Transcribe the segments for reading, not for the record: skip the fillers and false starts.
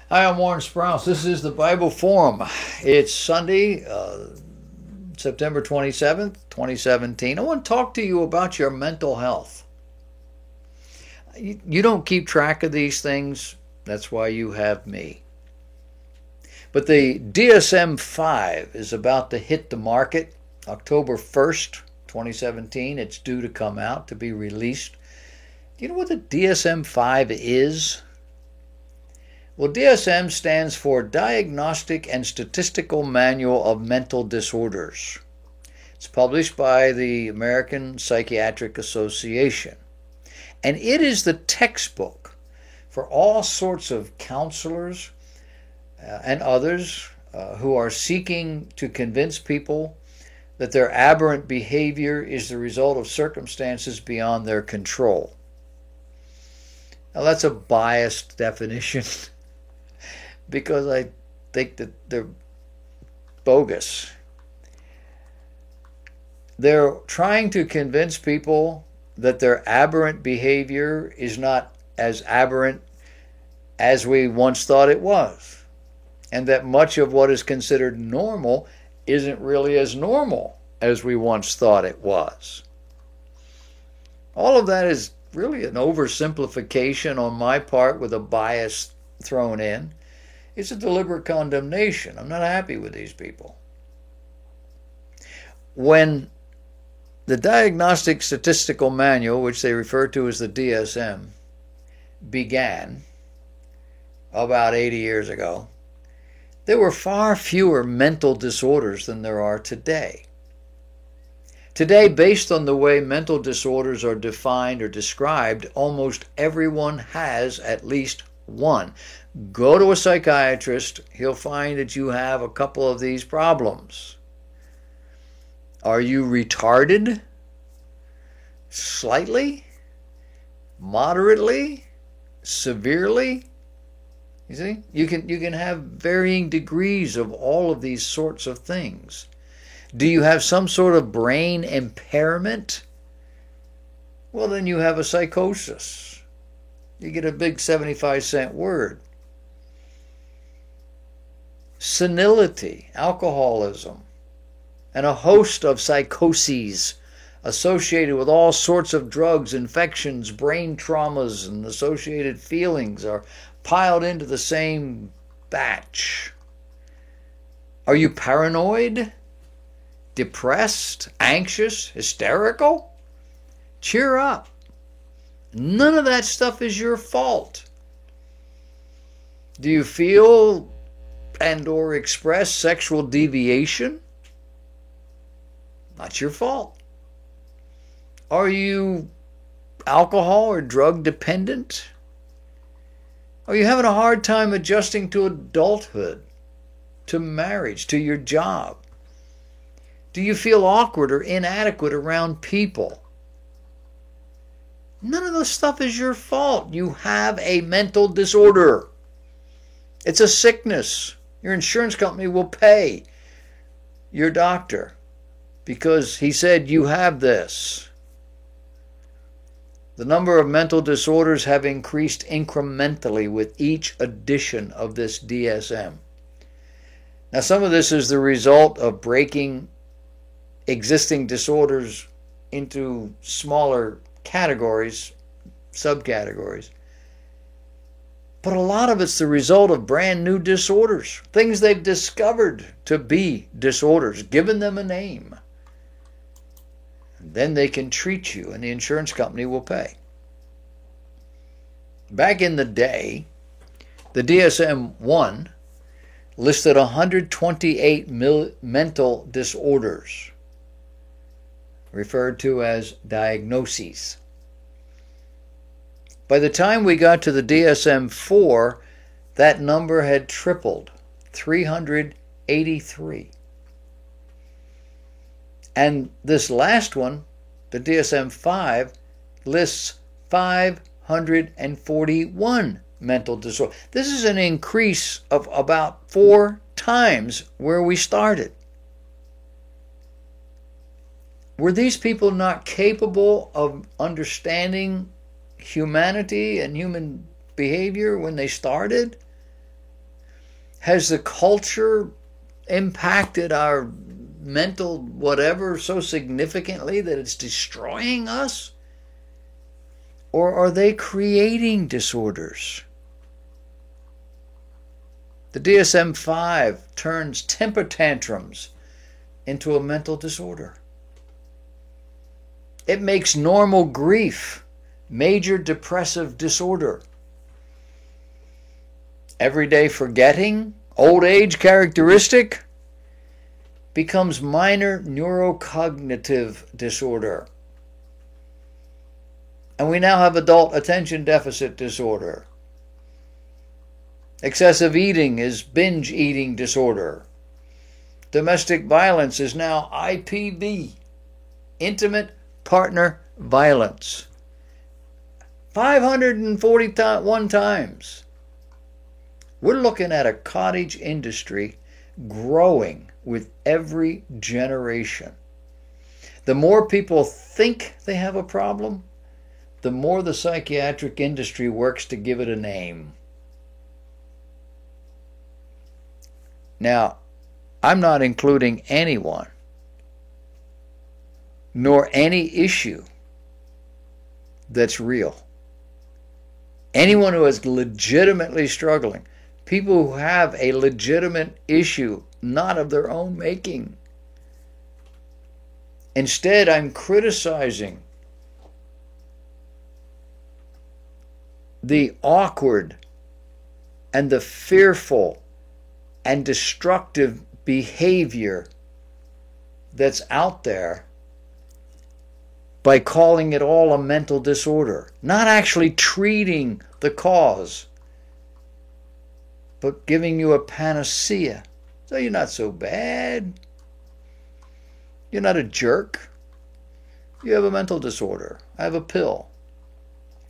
Hi, I'm Warren Sprouse. This is the Bible Forum. It's Sunday, September 27th, 2017. I want to talk to you about your mental health. You don't keep track of these things. That's why you have me. But the DSM 5 is about to hit the market October 1st, 2017. It's due to come out to be released. Do you know what the DSM 5 is? Well, DSM stands for Diagnostic and Statistical Manual of Mental Disorders. It's published by the American Psychiatric Association. And it is the textbook for all sorts of counselors and others who are seeking to convince people that their aberrant behavior is the result of circumstances beyond their control. Now, that's a biased definition. Because I think that they're bogus. They're trying to convince people that their aberrant behavior is not as aberrant as we once thought it was, and that much of what is considered normal isn't really as normal as we once thought it was. All of that is really an oversimplification on my part with a bias thrown in. It's a deliberate condemnation. I'm not happy with these people. When the Diagnostic Statistical Manual, which they refer to as the DSM, began about 80 years ago, there were far fewer mental disorders than there are today. Today, based on the way mental disorders are defined or described, almost everyone has at least one. Go to a psychiatrist, he'll find that you have a couple of these problems. Are you retarded? Slightly? Moderately? Severely? You see? You can have varying degrees of all of these sorts of things. Do you have some sort of brain impairment? Well, then you have a psychosis. You get a big 75-cent word. Senility, alcoholism, and a host of psychoses associated with all sorts of drugs, infections, brain traumas, and associated feelings are piled into the same batch. Are you paranoid? Depressed? Anxious? Hysterical? Cheer up. None of that stuff is your fault. Do you feel and or express sexual deviation? Not your fault. Are you alcohol or drug dependent? Are you having a hard time adjusting to adulthood, to marriage, to your job? Do you feel awkward or inadequate around people? None of this stuff is your fault. You have a mental disorder. It's a sickness. Your insurance company will pay your doctor because he said you have this. The number of mental disorders have increased incrementally with each edition of this DSM. Now, some of this is the result of breaking existing disorders into smaller categories, subcategories. But a lot of it's the result of brand new disorders, things they've discovered to be disorders, given them a name. And then they can treat you and the insurance company will pay. Back in the day, the DSM-1 listed 128 mental disorders, referred to as diagnoses. By the time we got to the DSM-4, that number had tripled, 383. And this last one, the DSM-5, lists 541 mental disorders. This is an increase of about 4 times where we started. Were these people not capable of understanding humanity and human behavior when they started? Has the culture impacted our mental whatever so significantly that it's destroying us? Or are they creating disorders? The DSM-5 turns temper tantrums into a mental disorder. It makes normal grief major depressive disorder. Everyday forgetting, old age characteristic, becomes minor neurocognitive disorder. And we now have adult attention deficit disorder. Excessive eating is binge eating disorder. Domestic violence is now IPV, intimate partner violence. 541 times. We're looking at a cottage industry growing with every generation. The more people think they have a problem, the more the psychiatric industry works to give it a name. Now, I'm not including anyone, nor any issue that's real. Anyone who is legitimately struggling, people who have a legitimate issue, not of their own making. Instead, I'm criticizing the awkward and the fearful and destructive behavior that's out there by calling it all a mental disorder, not actually treating the cause, but giving you a panacea. So you're not so bad. You're not a jerk. You have a mental disorder. I have a pill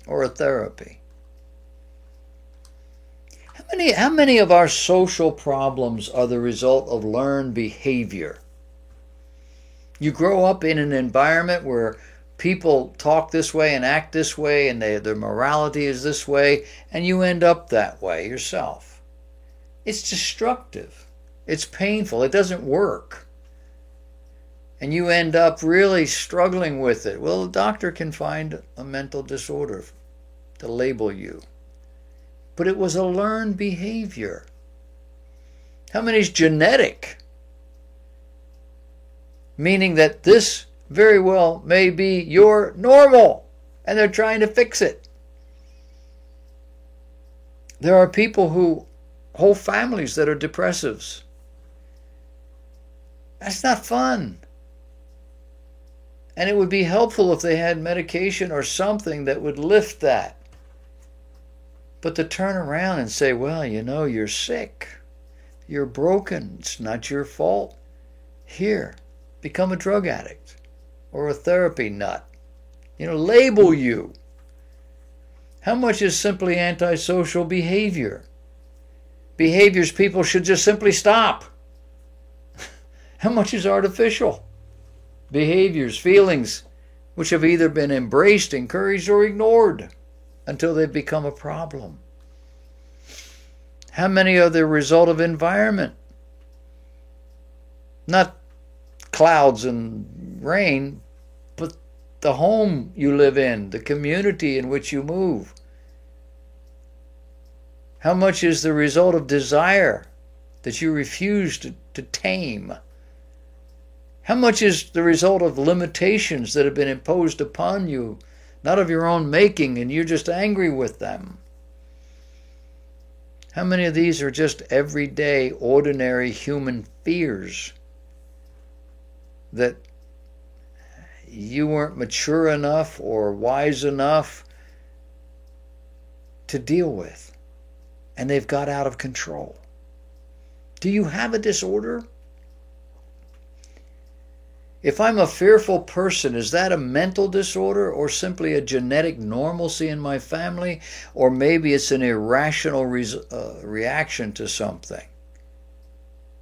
or a therapy. How many of our social problems are the result of learned behavior? You grow up in an environment where people talk this way and act this way, and their morality is this way, and you end up that way yourself. It's destructive. It's painful. It doesn't work. And you end up really struggling with it. Well, the doctor can find a mental disorder to label you. But it was a learned behavior. How many is genetic? Meaning that this very well may be your normal, and they're trying to fix it. There are people whole families that are depressives. That's not fun. And it would be helpful if they had medication or something that would lift that. But to turn around and say, well, you're sick. You're broken. It's not your fault. Here, become a drug addict or a therapy nut. Label you. How much is simply antisocial behavior? Behaviors people should just simply stop. How much is artificial? Behaviors, feelings, which have either been embraced, encouraged, or ignored until they've become a problem. How many are the result of environment? Not clouds and rain, but the home you live in, the community in which you move. How much is the result of desire that you refuse to tame? How much is the result of limitations that have been imposed upon you, not of your own making, and you're just angry with them? How many of these are just everyday, ordinary human fears that you weren't mature enough or wise enough to deal with, and they've got out of control? Do you have a disorder? If I'm a fearful person, is that a mental disorder or simply a genetic normalcy in my family? Or maybe it's an irrational reaction to something.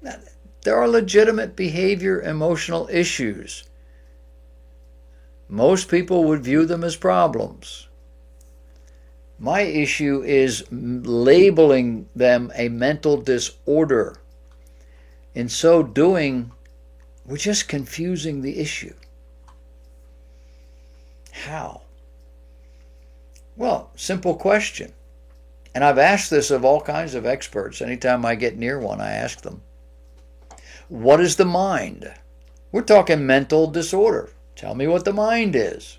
Now, there are legitimate behavior, emotional issues. Most people would view them as problems. My issue is labeling them a mental disorder. In so doing, we're just confusing the issue. How? Well, simple question. And I've asked this of all kinds of experts. Anytime I get near one, I ask them, what is the mind? We're talking mental disorder. Tell me what the mind is.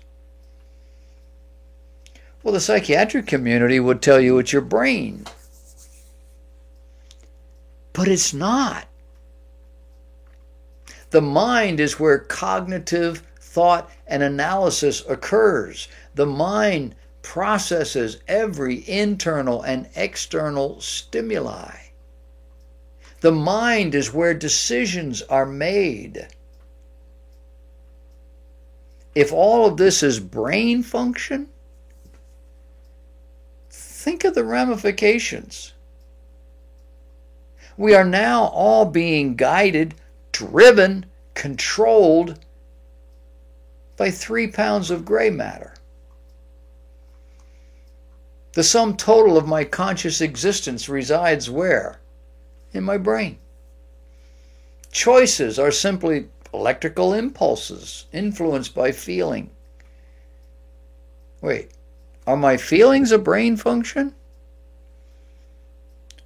Well, the psychiatric community would tell you it's your brain. But it's not. The mind is where cognitive thought and analysis occurs. The mind processes every internal and external stimuli. The mind is where decisions are made. If all of this is brain function, think of the ramifications. We are now all being guided, driven, controlled by 3 pounds of gray matter. The sum total of my conscious existence resides where? In my brain. Choices are simply electrical impulses influenced by feeling. Wait, are my feelings a brain function?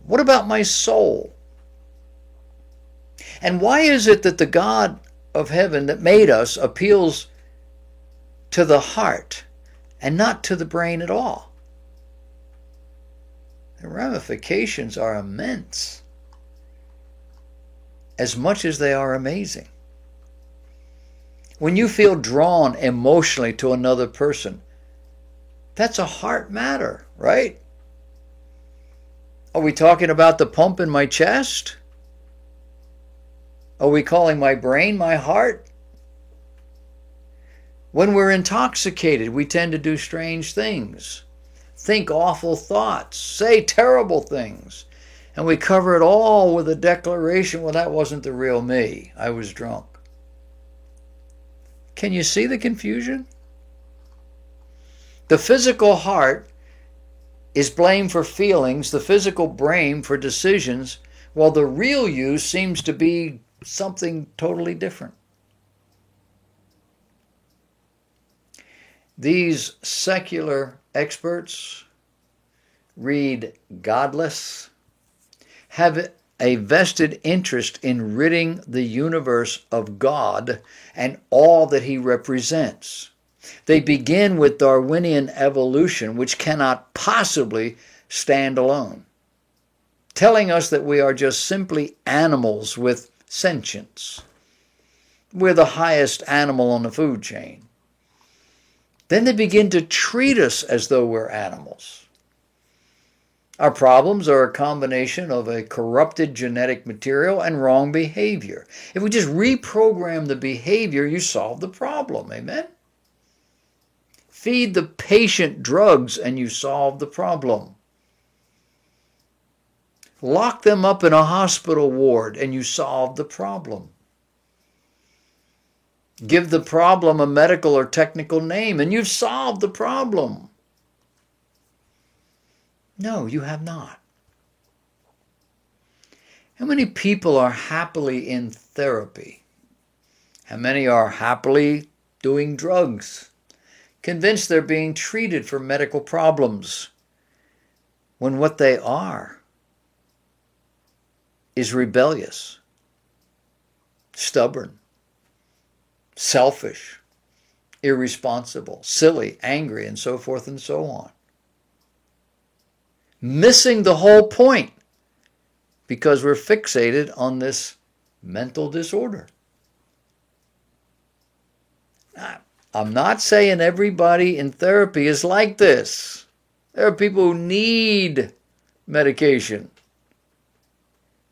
What about my soul? And why is it that the God of heaven that made us appeals to the heart and not to the brain at all? The ramifications are immense, as much as they are amazing. When you feel drawn emotionally to another person, that's a heart matter, right? Are we talking about the pump in my chest? Are we calling my brain my heart? When we're intoxicated, we tend to do strange things, think awful thoughts, say terrible things, and we cover it all with a declaration, well, that wasn't the real me. I was drunk. Can you see the confusion? The physical heart is blamed for feelings, the physical brain for decisions, while the real you seems to be something totally different. These secular experts, read godless, have a vested interest in ridding the universe of God and all that he represents. They begin with Darwinian evolution, which cannot possibly stand alone, telling us that we are just simply animals with sentience. We're the highest animal on the food chain. Then they begin to treat us as though we're animals. Our problems are a combination of a corrupted genetic material and wrong behavior. If we just reprogram the behavior, you solve the problem. Amen? Feed the patient drugs and you solve the problem. Lock them up in a hospital ward and you solve the problem. Give the problem a medical or technical name and you've solved the problem. No, you have not. How many people are happily in therapy? How many are happily doing drugs, convinced they're being treated for medical problems, when what they are is rebellious, stubborn, selfish, irresponsible, silly, angry, and so forth and so on? Missing the whole point because we're fixated on this mental disorder. I'm not saying everybody in therapy is like this. There are people who need medication.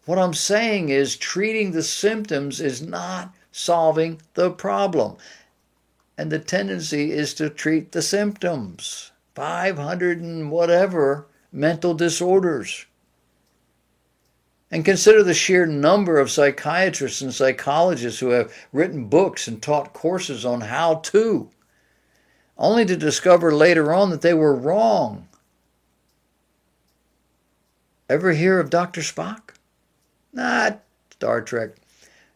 What I'm saying is treating the symptoms is not solving the problem. And the tendency is to treat the symptoms. 500 and whatever mental disorders. And consider the sheer number of psychiatrists and psychologists who have written books and taught courses on how to, only to discover later on that they were wrong. Ever hear of Dr. Spock? Not Star Trek.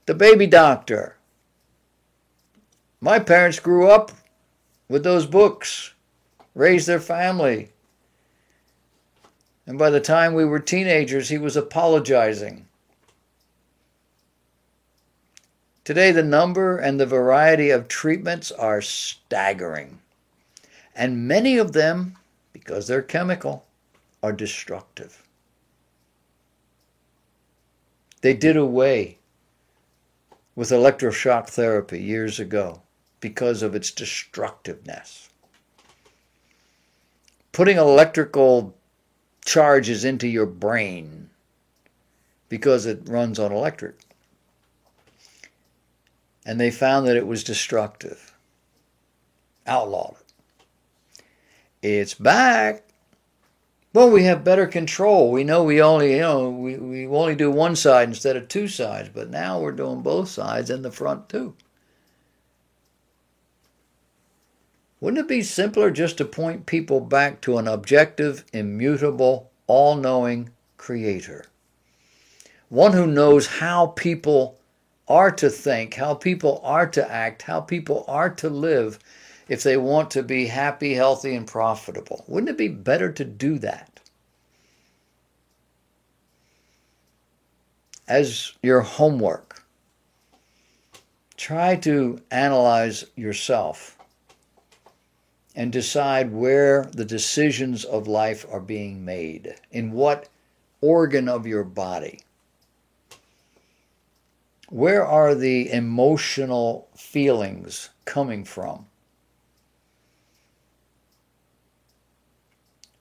The Baby Doctor. My parents grew up with those books, raised their family. And by the time we were teenagers, he was apologizing. Today, the number and the variety of treatments are staggering. And many of them, because they're chemical, are destructive. They did away with electroshock therapy years ago because of its destructiveness. Putting electrical charges into your brain because it runs on electric. And they found that it was destructive. Outlawed it. It's back. Well, we have better control. We know we only do one side instead of two sides, but now we're doing both sides and the front too. Wouldn't it be simpler just to point people back to an objective, immutable, all-knowing creator? One who knows how people are to think, how people are to act, how people are to live if they want to be happy, healthy, and profitable. Wouldn't it be better to do that? As your homework, try to analyze yourself and decide where the decisions of life are being made, in what organ of your body. Where are the emotional feelings coming from?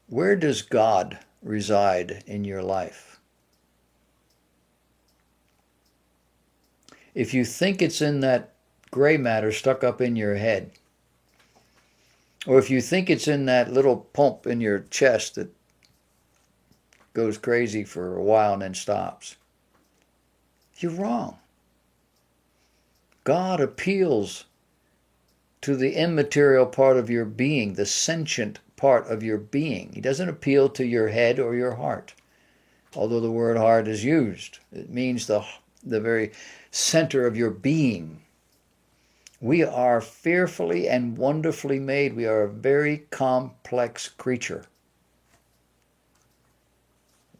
Where does God reside in your life? If you think it's in that gray matter stuck up in your head, or if you think it's in that little pump in your chest that goes crazy for a while and then stops, you're wrong. God appeals to the immaterial part of your being, the sentient part of your being. He doesn't appeal to your head or your heart, although the word heart is used. It means the very center of your being. We are fearfully and wonderfully made. We are a very complex creature.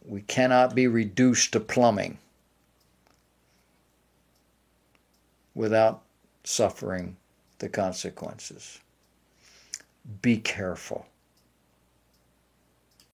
We cannot be reduced to plumbing without suffering the consequences. Be careful.